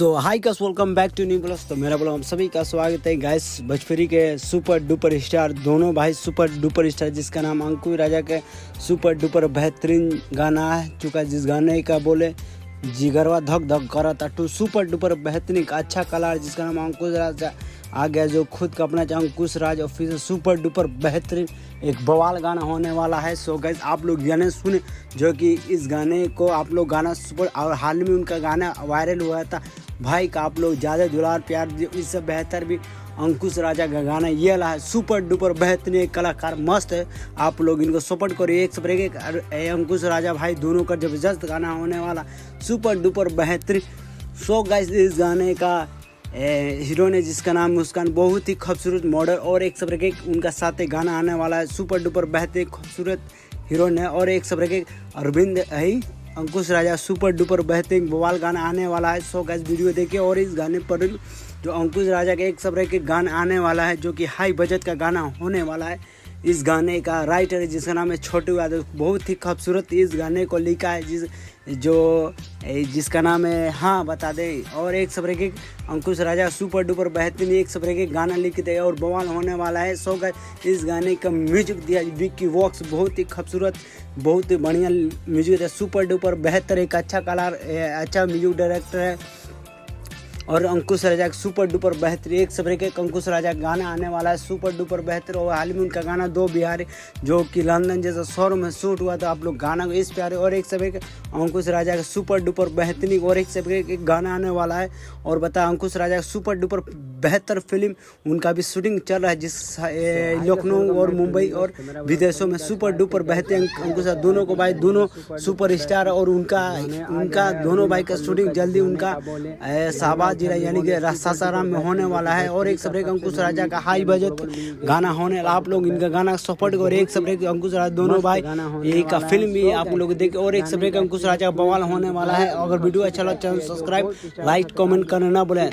So hi guys, welcome back to new blog. तो मेरा blog हम सभी का स्वागत है गाइस। भोजपुरी के सुपर डुपर स्टार दोनों भाई सुपर डुपर स्टार, जिसका नाम अंकुश राजा के सुपर डुपर बेहतरीन गाना है चुका, जिस गाने का बोले जिगरवा धक धक करा था टू सुपर डुपर बेहतरीन अच्छा कलाकार जिसका नाम अंकुश राजा आ गया, जो खुद का अपना अंकुश राज ऑफिस सुपर डुपर बेहतरीन एक बवाल गाना होने वाला है। सो गाइस, आप लोग गाने सुने, जो कि इस गाने को आप लोग गाना सुपर, और हाल में उनका गाना वायरल हुआ था भाई का, आप लोग ज़्यादा दुलार प्यार दिए। इससे बेहतर भी अंकुश राजा का गाना ये वाला है सुपर डुपर बेहतरीन कलाकार मस्त है। आप लोग इनको सपोर्ट करिए एक से एक। अंकुश राजा भाई दोनों का जबरदस्त गाना होने वाला सुपर डुपर बेहतरीन। सो गाइस, इस गाने का हीरो ने जिसका नाम मुस्कान, बहुत ही खूबसूरत मॉडल और एक सब एक उनका साथ गाना आने वाला है सुपर डुपर बेहतरीन खूबसूरत हीरोइन है। और एक सब एक अरविंद है अंकुश राजा सुपर डुपर बेहतरीन बवाल गाना आने वाला है। सो गाइस, वीडियो देखिए। और इस गाने पर जो अंकुश राजा के एक सब के गाना आने वाला है, जो कि हाई बजट का गाना होने वाला है। इस गाने का राइटर है जिसका नाम है छोटू यादव, बहुत ही खूबसूरत इस गाने को लिखा है जिसका नाम है हाँ बता दे। और एक सब के अंकुश राजा सुपर डुपर बेहतरीन एक सब के गाना लिख दे और बवाल होने वाला है। सो गाइस, इस गाने का म्यूजिक दिया विक्की वॉक्स, बहुत ही खूबसूरत बहुत ही बढ़िया म्यूजिक है सुपर डुपर बेहतर एक अच्छा कलाकार अच्छा म्यूजिक डायरेक्टर है। और अंकुश राजा का सुपर डुपर बेहतर एक सब के अंकुश राजा का गाना आने वाला है सुपर डुपर बेहतर। और हाल में उनका गाना दो बिहारी जो कि लंदन जैसा शहर में शूट हुआ था, आप लोग गाना को इस प्यारे। और एक सब एक अंकुश राजा का सुपर डुपर बेहतरीन और एक सब एक गाना आने वाला है। और बता अंकुश राजा का सुपर डुपर बेहतर फिल्म उनका भी शूटिंग चल रहा है, जिस लखनऊ और मुंबई और विदेशों में सुपर डुपर बेहतरीन अंकुश दोनों को भाई दोनों सुपर स्टार। और उनका दोनों भाई का शूटिंग जल्दी उनका शाहबाद जिला यानी कि सासाराम में होने वाला है। और एक सब एक अंकुश राजा का हाई बजट गाना होने, आप लोग इनका गाना सपोर्ट करो। एक सब एक अंकुश राजा दोनों भाई यही का फिल्म भी आप लोग देखें। और एक सब एक अंकुश राजा का बवाल होने वाला है। अगर वीडियो अच्छा लगा चैनल सब्सक्राइब लाइक कमेंट करना ना भूलें।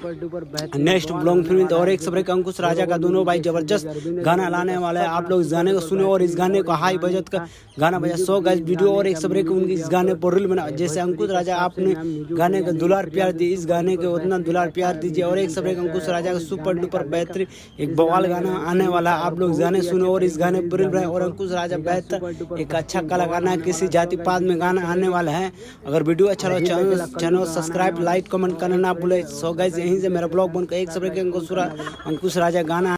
नेक्स्ट ब्लॉग फिल्म और एक सब एक अंकुश राजा का दोनों भाई जबरदस्त गाना लाने वाला है। आप लोग इस गाने को सुने और इस गाने को हाई बजट का गाना बजा। सो गाइस, वीडियो और एक सब एक उनकी इस गाने पर रील बना, जैसे अंकुश राजा आपने गाने का दुलार प्यार दी, इस गाने के उतना दुलार प्यार दीजिए। और एक सब एक अंकुश राजा का सुपर डुपर बेहतरीन एक बवाल गाना आने वाला है, आप लोग गाने सुनो और इस गाने पर रहे। और अंकुश राजा बेहतर एक अच्छा कलाकार ना किसी जाति पात में गाना आने वाला है। अगर वीडियो अच्छा लगा चैनल सब्सक्राइब लाइक कमेंट करना ना भूले। सो गाइस, यहीं से मेरा ब्लॉग बनकर एक सब एक अंकुश राजा गाना